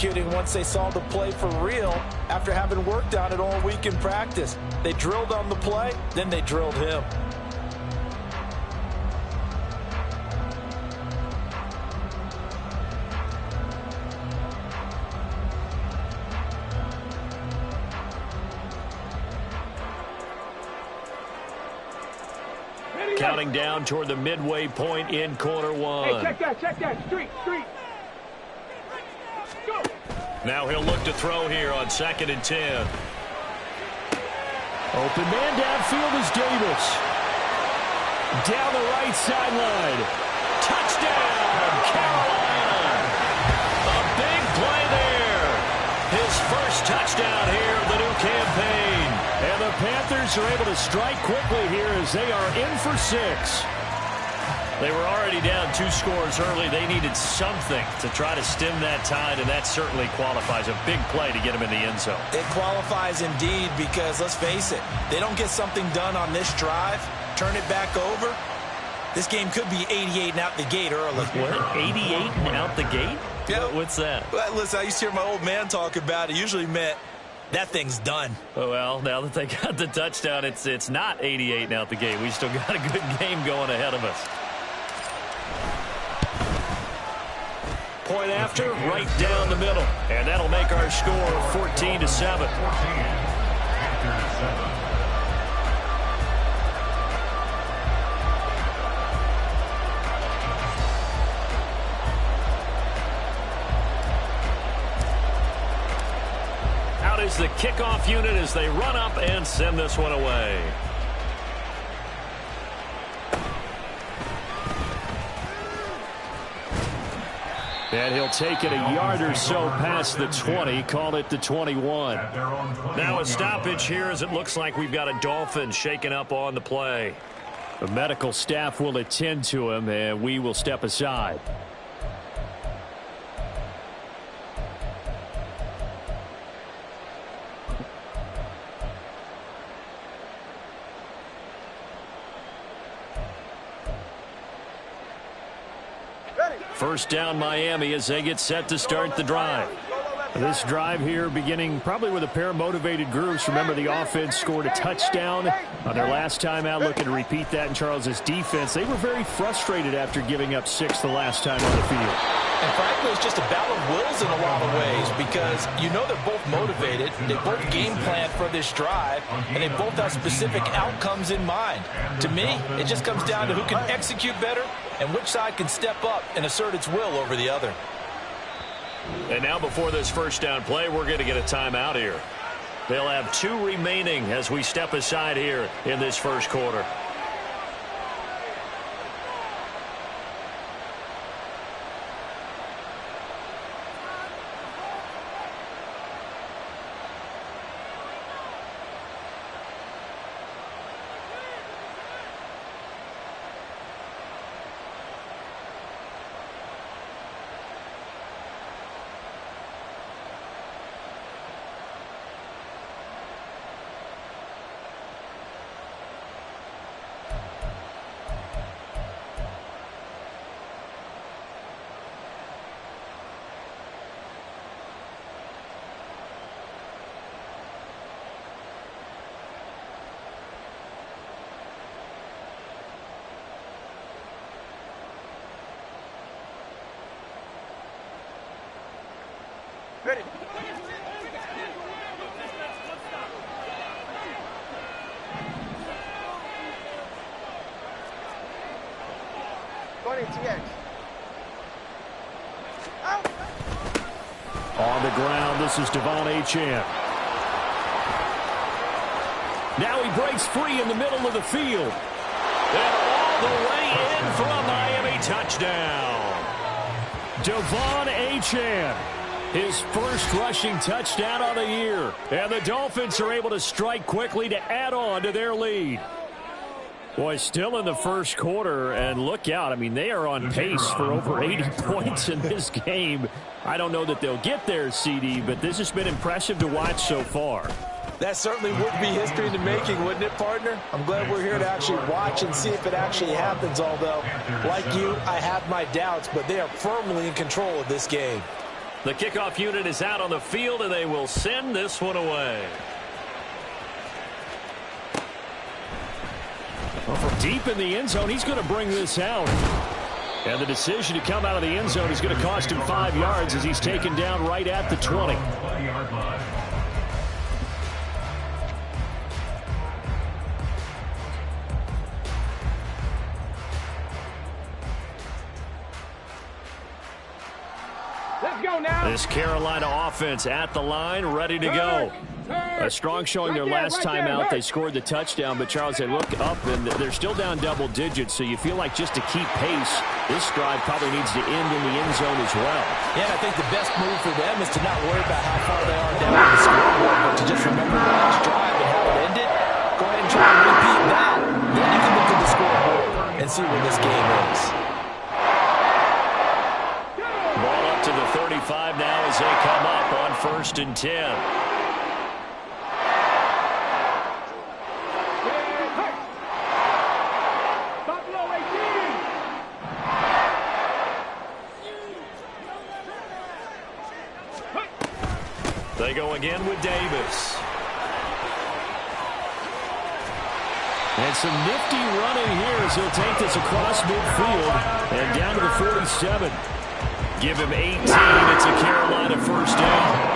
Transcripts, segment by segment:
executing once they saw the play for real after having worked on it all week in practice. They drilled on the play, then they drilled him. Counting down toward the midway point in quarter one. Hey, check that. Street. Go. Now he'll look to throw here on 2nd and 10. Open man downfield is Davis. Down the right sideline. Touchdown, Carolina. A big play there. His first touchdown here of the new campaign. And the Panthers are able to strike quickly here as they are in for 6. They were already down 2 scores early. They needed something to try to stem that tide, and that certainly qualifies. A big play to get him in the end zone. It qualifies indeed because, let's face it, they don't get something done on this drive, turn it back over, this game could be 88 and out the gate early. What? 88 and out the gate? Yeah. What's that? Well, listen, I used to hear my old man talk about it. Usually meant that thing's done. Oh, well, now that they got the touchdown, it's not 88 and out the gate. We still got a good game going ahead of us. Point after, right down the middle. And that'll make our score 14-7. Out is the kickoff unit as they run up and send this one away. And he'll take it a yard or so past the 20, call it the 21. Now a stoppage here as it looks like we've got a Dolphin shaking up on the play. The medical staff will attend to him, and we will step aside. First down Miami as they get set to start the drive. This drive here beginning probably with a pair of motivated groups. Remember, the offense scored a touchdown on their last time out. Looking to repeat that in Charles's defense. They were very frustrated after giving up 6 the last time on the field. And frankly, it's just a battle of wills in a lot of ways because you know they're both motivated, they both game plan for this drive, and they both have specific outcomes in mind. To me, it just comes down to who can execute better and which side can step up and assert its will over the other. And now before this first down play, we're going to get a timeout here. They'll have 2 remaining as we step aside here in this first quarter. Ready. TX. On the ground, this is Devon Achane. Now he breaks free in the middle of the field. And all the way in for a Miami touchdown. Devon Achane, his first rushing touchdown of the year. And the Dolphins are able to strike quickly to add on to their lead. Boy, still in the first quarter, and look out. I mean, they are on pace for over 80 points in this game. I don't know that they'll get there, CD, but this has been impressive to watch so far. That certainly would be history in the making, wouldn't it, partner? I'm glad we're here to actually watch and see if it actually happens, although, like you, I have my doubts, but they are firmly in control of this game. The kickoff unit is out on the field, and they will send this one away. Well, from deep in the end zone, he's going to bring this out. And the decision to come out of the end zone is going to cost him 5 yards as he's taken down right at the 20. Let's go now. This Carolina offense at the line, ready to go. A strong showing their last time out. They scored the touchdown, but Charles, they look up, and they're still down double digits, so you feel like just to keep pace, this drive probably needs to end in the end zone as well. Yeah, I think the best move for them is to not worry about how far they are down on the scoreboard, but to just remember the last drive and how it ended. Go ahead and try and repeat that. Then you can look at the scoreboard and see where this game is. Ball up to the 35 now as they come up on 1st and 10. They go again with Davis. And some nifty running here as he'll take this across midfield and down to the 47. Give him 18. It's a Carolina first down.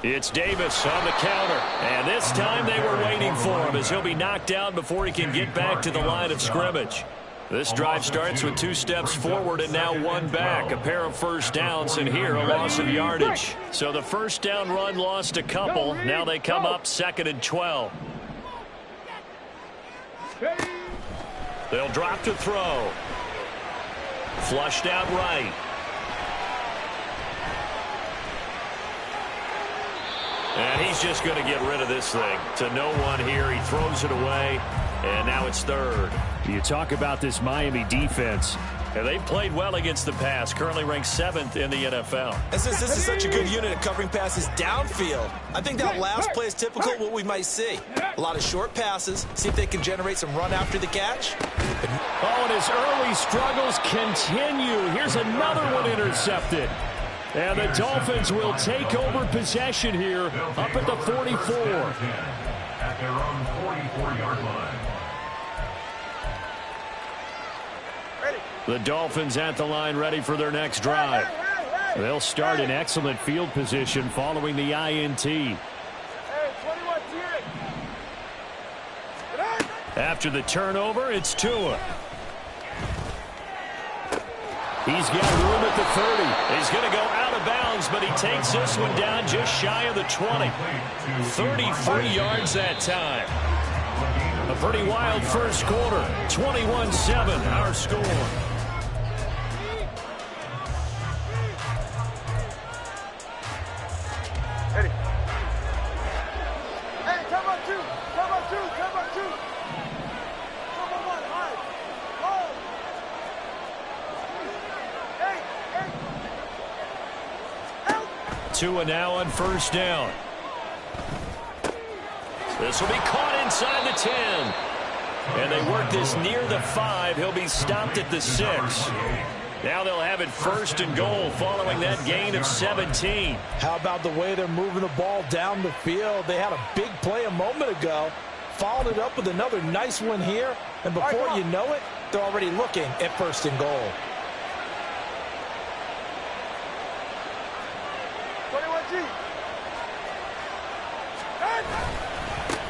It's Davis on the counter, and this time they were waiting for him as he'll be knocked down before he can get back to the line of scrimmage. This drive starts with 2 steps forward and now 1 back. A pair of first downs, and here a loss of yardage. So the first down run lost a couple. Now they come up 2nd and 12. They'll drop to throw. Flushed out right. And he's just going to get rid of this thing. To no one here. He throws it away, and now it's 3rd. You talk about this Miami defense. And they've played well against the pass, currently ranked 7th in the NFL. And since this is such a good unit at covering passes downfield, I think that last play is typical of what we might see. A lot of short passes, see if they can generate some run after the catch. Oh, and his early struggles continue. Here's another one intercepted. And the Dolphins will take over possession here up at the 44. At their own 44-yard line. The Dolphins at the line ready for their next drive. They'll start in excellent field position following the INT. After the turnover, it's Tua. He's got room at the 30. He's going to go out of bounds, but he takes this one down just shy of the 20. 33 yards that time. A pretty wild first quarter. 21-7, our score. Ready. Hey, come on, 2. Come on, 2. Come on, 2. Come on, 1. High. Low. Tua now on first down. This will be caught inside the 10. And they work this near the 5. He'll be stopped at the 6. Now they'll have it 1st and goal following that gain of 17. How about the way they're moving the ball down the field? They had a big play a moment ago, followed it up with another nice one here, and before you know it, they're already looking at 1st and goal. 21G.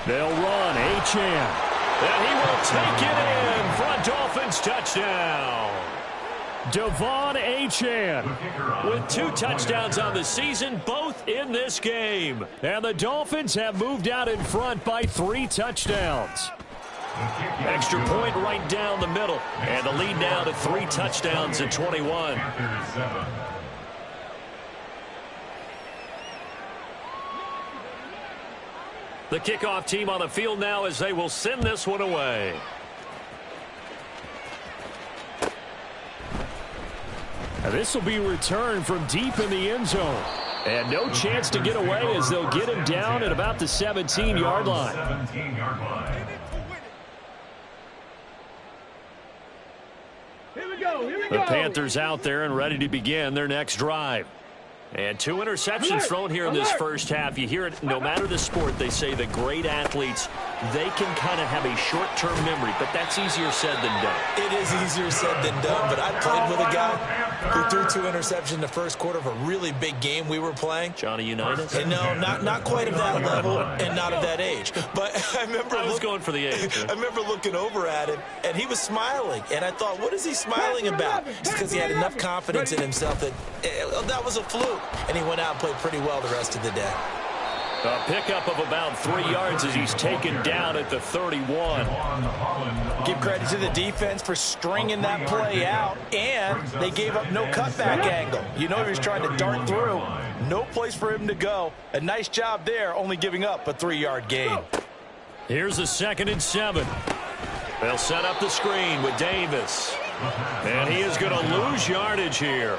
They'll run. Achane. And he will take it in for a Dolphins touchdown. Devon Achane with 2 touchdowns on the season, both in this game. And the Dolphins have moved out in front by 3 touchdowns. Extra point right down the middle. And the lead now to 3 touchdowns at 21. The kickoff team on the field now as they will send this one away. And this will be returned from deep in the end zone. And no chance to get away as they'll get him down at about the 17-yard line. 17-yard line. Here we go. Here we The go. Panthers out there and ready to begin their next drive. And 2 interceptions thrown here in this first half. You hear it, no matter the sport, they say the great athletes, they can kind of have a short-term memory, but that's easier said than done. It is easier said than done, but I played with a guy who threw 2 interceptions in the first quarter of a really big game we were playing. Johnny Unitas? And no, not quite of that level and not of that age. But I was going for the age. I remember looking over at him, and he was smiling. And I thought, what is he smiling about? It's because he had enough confidence in himself that that was a fluke. And he went out and played pretty well the rest of the day. A pickup of about 3 yards as he's taken down at the 31. Give credit to the defense for stringing that play out, and they gave up no cutback angle. You know he was trying to dart through. No place for him to go. A nice job there, only giving up a 3-yard gain. Here's a 2nd and 7. They'll set up the screen with Davis. And he is going to lose yardage here.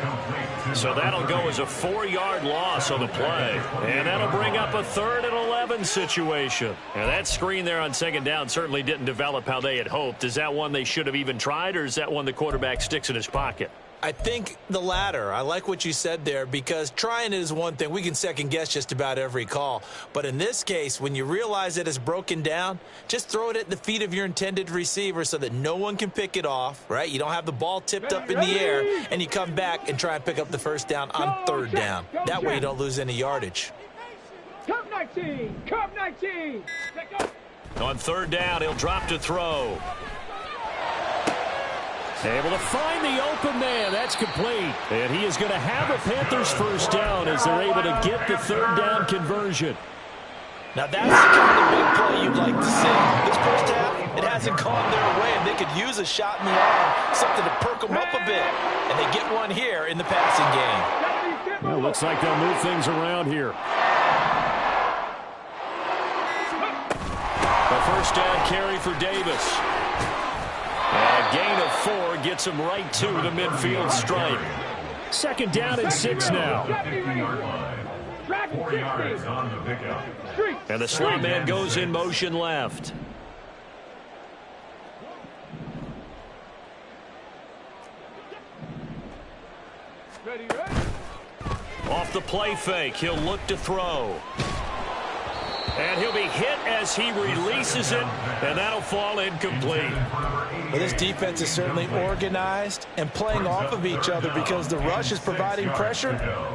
So that'll go as a 4-yard loss on the play. And that'll bring up a 3rd and 11 situation. And that screen there on 2nd down certainly didn't develop how they had hoped. Is that one they should have even tried, or is that one the quarterback sticks in his pocket? I think the latter. I like what you said there, because trying it is one thing. We can second-guess just about every call. But in this case, when you realize that it's broken down, just throw it at the feet of your intended receiver so that no one can pick it off, right? You don't have the ball tipped up in the air, and you come back and try and pick up the first down on 3rd down. That way you don't lose any yardage. Cup 19. Cup 19. On 3rd down, he'll drop to throw. Able to find the open man. That's complete. And he is going to have a Panthers first down as they're able to get the 3rd down conversion. Now that's the kind of big play you'd like to see. This first half, it hasn't gone their way, and they could use a shot in the arm, something to perk them up a bit. And they get one here in the passing game. Well, looks like they'll move things around here. A first down carry for Davis. A gain of 4 gets him right to the midfield stripe. 2nd down and 6 now. 4 yards on the pickup. And the slot man goes in motion left. Ready. Off the play fake, he'll look to throw. And he'll be hit as he releases it, and that'll fall incomplete. Well, this defense is certainly organized and playing off of each other, because the rush is providing pressure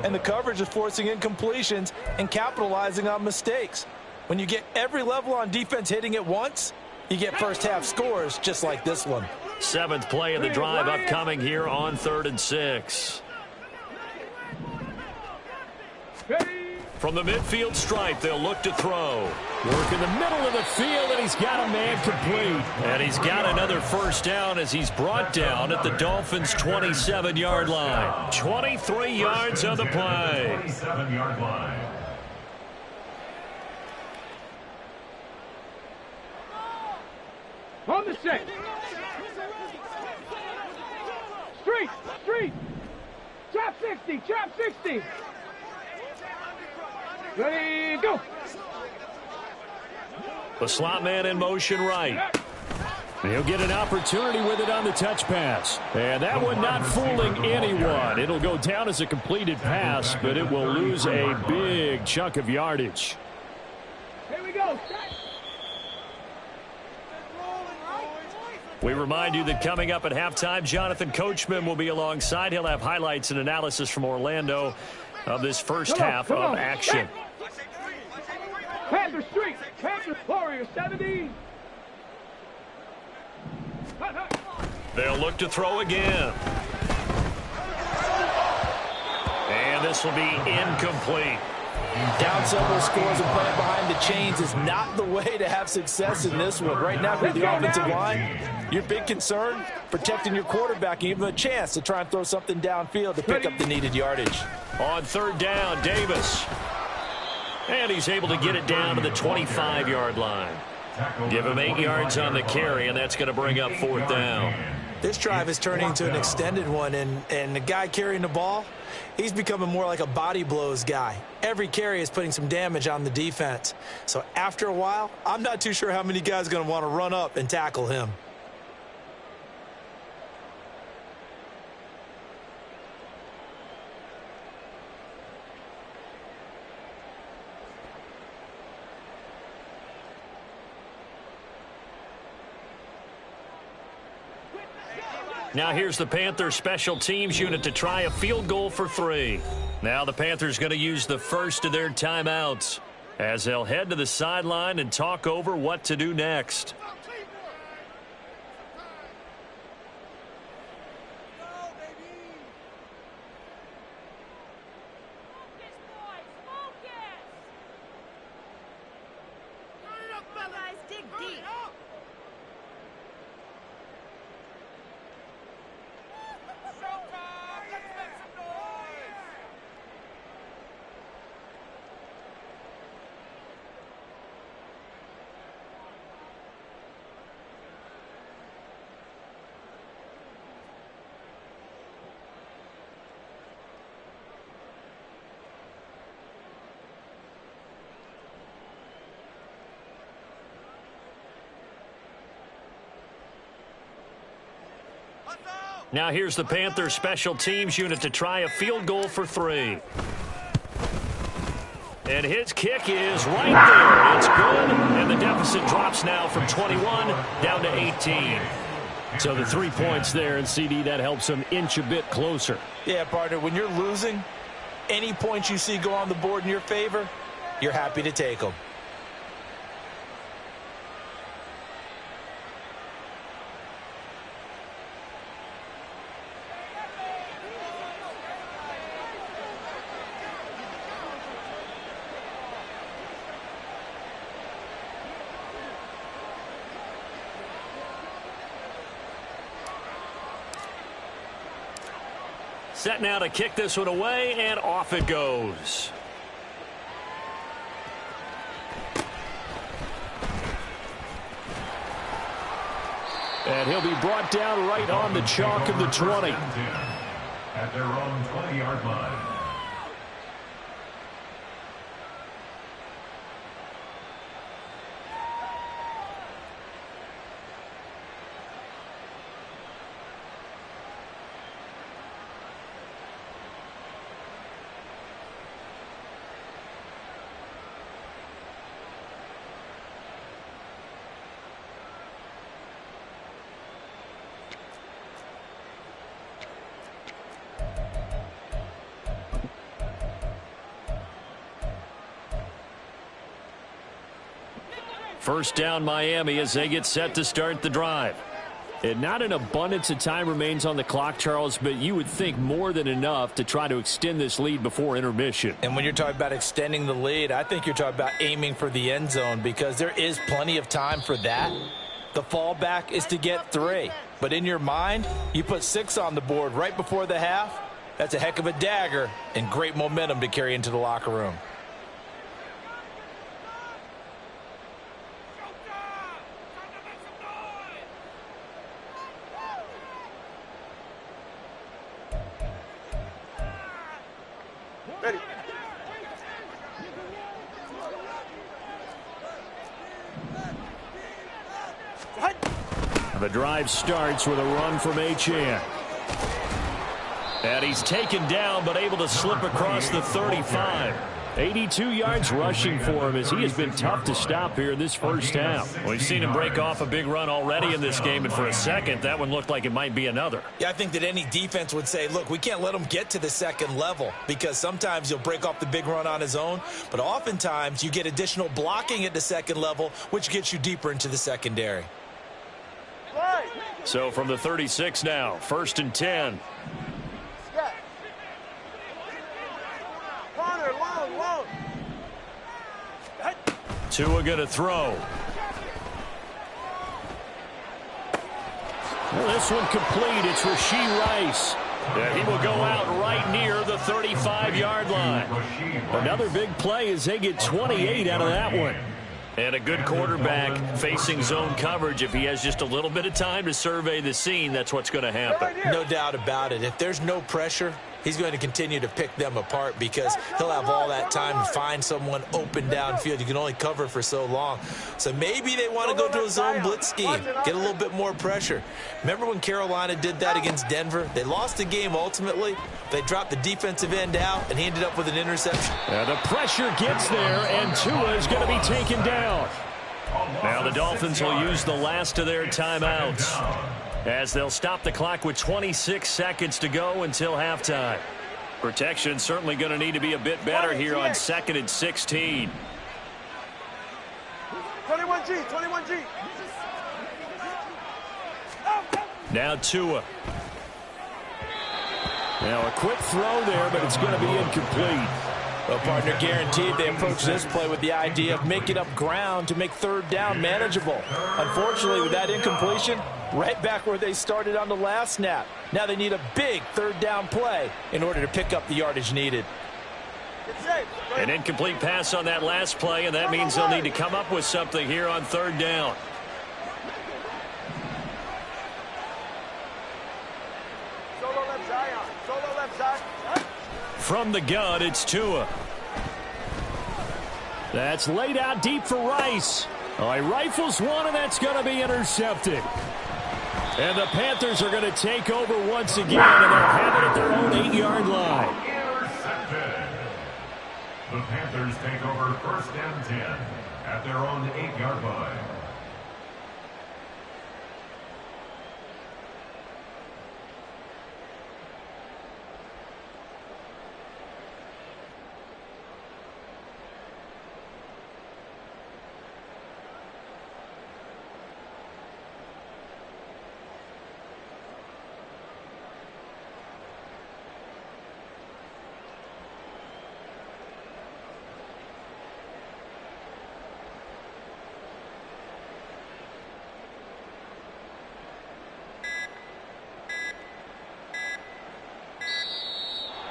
and the coverage is forcing incompletions and capitalizing on mistakes. When you get every level on defense hitting at once, you get first half scores just like this one. 7th play of the drive upcoming here on 3rd and 6. From the midfield stripe, they'll look to throw. Work in the middle of the field, and he's got a man complete. And he's got another first down as he's brought down at the Dolphins' 27-yard line. 23 yards on the play. 27-yard line. On the set. Street. Trap 60. Ready, go. The slot man in motion right. He'll get an opportunity with it on the touch pass. And that one not fooling anyone. It'll go down as a completed pass, but it will lose a big chunk of yardage. Here we go. We remind you that coming up at halftime, Jonathan Coachman will be alongside. He'll have highlights and analysis from Orlando of this first half of action. Panther Street. Panther Warrior 70. They'll look to throw again. And this will be incomplete. Down several scores and playing behind the chains is not the way to have success in this one. Right now, for the offensive line, your big concern, protecting your quarterback and give him a chance to try and throw something downfield to pick up the needed yardage. On 3rd down, Davis. And he's able to get it down to the 25-yard line. Give him 8 yards on the carry, and that's going to bring up 4th down. This drive is turning into an extended one, and the guy carrying the ball, he's becoming more like a body blows guy. Every carry is putting some damage on the defense. So after a while, I'm not too sure how many guys are going to want to run up and tackle him. Now here's the Panthers special teams unit to try a field goal for 3. Now the Panthers going to use the first of their timeouts as they'll head to the sideline and talk over what to do next. Now here's the Panthers special teams unit to try a field goal for 3. And his kick is right there. It's good, and the deficit drops now from 21 down to 18. So the 3 points there, and CD, that helps him inch a bit closer. Yeah, partner, when you're losing, any points you see go on the board in your favor, you're happy to take them. Set now to kick this one away, and off it goes. And he'll be brought down right on the chalk of the 20. At their own 20-yard line. First down, Miami, as they get set to start the drive. And not an abundance of time remains on the clock, Charles, but you would think more than enough to try to extend this lead before intermission. And when you're talking about extending the lead, I think you're talking about aiming for the end zone, because there is plenty of time for that. The fallback is to get 3. But in your mind, you put 6 on the board right before the half. That's a heck of a dagger and great momentum to carry into the locker room. Ready. The drive starts with a run from Achane. And he's taken down, but able to slip across the 35. 82 yards rushing for him, as he has been tough to stop here in this first half. We've seen him break off a big run already in this game, and for a second, that one looked like it might be another. Yeah, I think that any defense would say, look, we can't let him get to the second level, because sometimes he'll break off the big run on his own, but oftentimes you get additional blocking at the second level, which gets you deeper into the secondary. Right. So from the 36 now, 1st and 10. Yeah. Corner, long. Tua going to throw. Well, this one complete. It's Rashee Rice. Yeah, he will go out right near the 35-yard line. Another big play as they get 28 out of that one. And a good quarterback facing zone coverage. If he has just a little bit of time to survey the scene, that's what's going to happen. No doubt about it. If there's no pressure, he's going to continue to pick them apart because he'll have all that time to find someone open downfield. You can only cover for so long. So maybe they want to go to a zone blitz scheme, get a little bit more pressure. Remember when Carolina did that against Denver? They lost the game ultimately. They dropped the defensive end out, and he ended up with an interception. The pressure gets there, and Tua is going to be taken down. Now the Dolphins will use the last of their timeouts as they'll stop the clock with 26 seconds to go until halftime. Protection certainly going to need to be a bit better here on 2nd and 16. 21G. Now Tua. Now a quick throw there, but it's going to be incomplete. Well, partner, guaranteed they approach this play with the idea of making up ground to make third down manageable. Unfortunately, with that incompletion, right back where they started on the last snap. Now they need a big third down play in order to pick up the yardage needed. An incomplete pass on that last play, and that means they'll need to come up with something here on third down. From the gun, it's Tua. That's laid out deep for Rice. Oh, he rifles one, and that's going to be intercepted. And the Panthers are going to take over once again, and they'll have it at their own 8-yard line. Intercepted. The Panthers take over 1st and 10 at their own 8-yard line.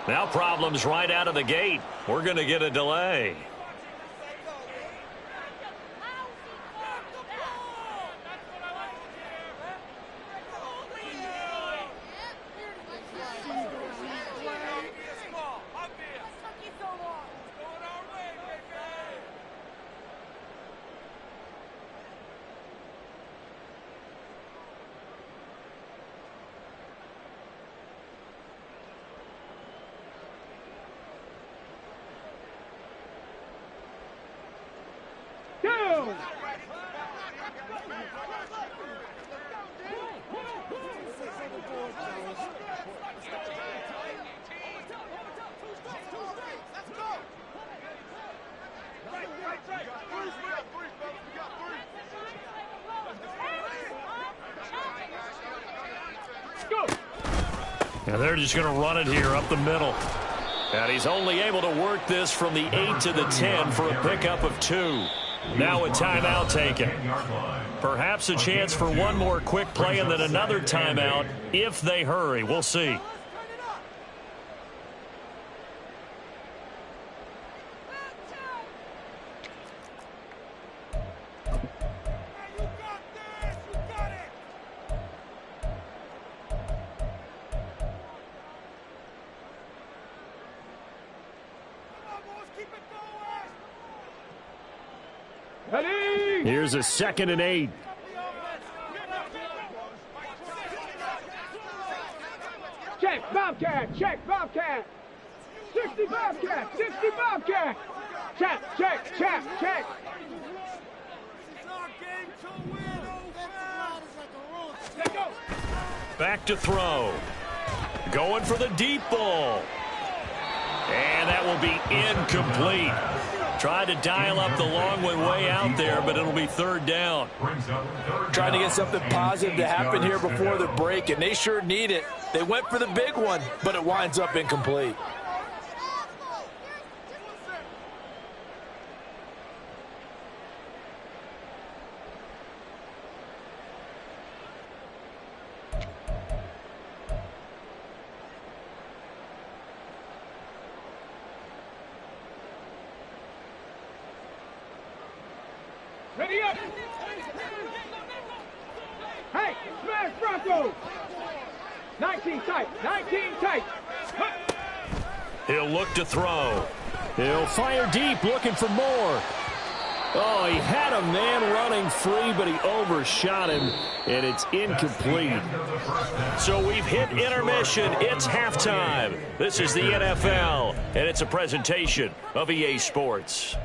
Now problems right out of the gate. We're going to get a delay. And they're just going to run it here up the middle. And he's only able to work this from the 8 to the 10 for a pickup of 2. Now a timeout taken. Perhaps a chance for one more quick play and then another timeout if they hurry. We'll see. Here's a 2nd and 8. Check, Bobcat, check, Bobcat. 60 Bobcat, 60 Bobcat. Check. Back to throw. Going for the deep ball. And that will be incomplete. Tried to dial up the long one way out there, but it'll be third down. Trying to get something positive to happen here before the break, and they sure need it. They went for the big one, but it winds up incomplete. Let's go. 19 tight. 19 tight. He'll look to throw. He'll fire deep, looking for more. Oh, he had a man running free, but he overshot him, and it's incomplete. So we've hit intermission. It's halftime. This is the NFL, and it's a presentation of EA Sports.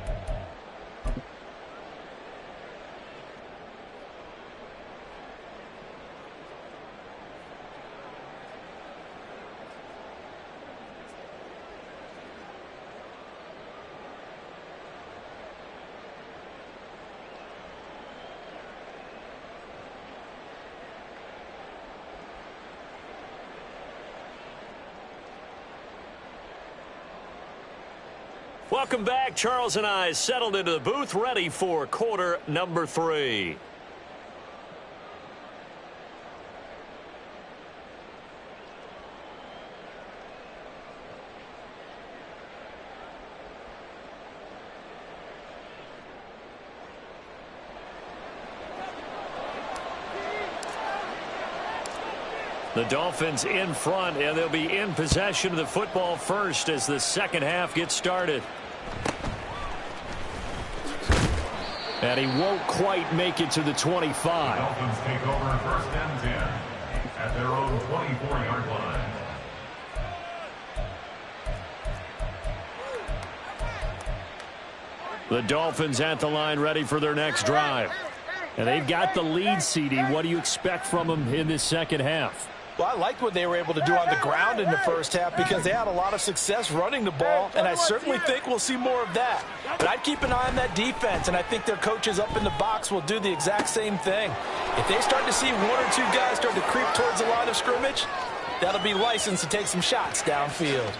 Welcome back. Charles and I settled into the booth, ready for quarter number 3. The Dolphins in front, and they'll be in possession of the football first as the second half gets started. And he won't quite make it to the 25. The Dolphins take over first and 10 at their own 24-yard line. The Dolphins at the line ready for their next drive. And they've got the lead, CD. What do you expect from them in this second half? Well, I liked what they were able to do on the ground in the first half because they had a lot of success running the ball, and I certainly think we'll see more of that. But I'd keep an eye on that defense, and I think their coaches up in the box will do the exact same thing. If they start to see 1 or 2 guys start to creep towards the line of scrimmage, that'll be licensed to take some shots downfield.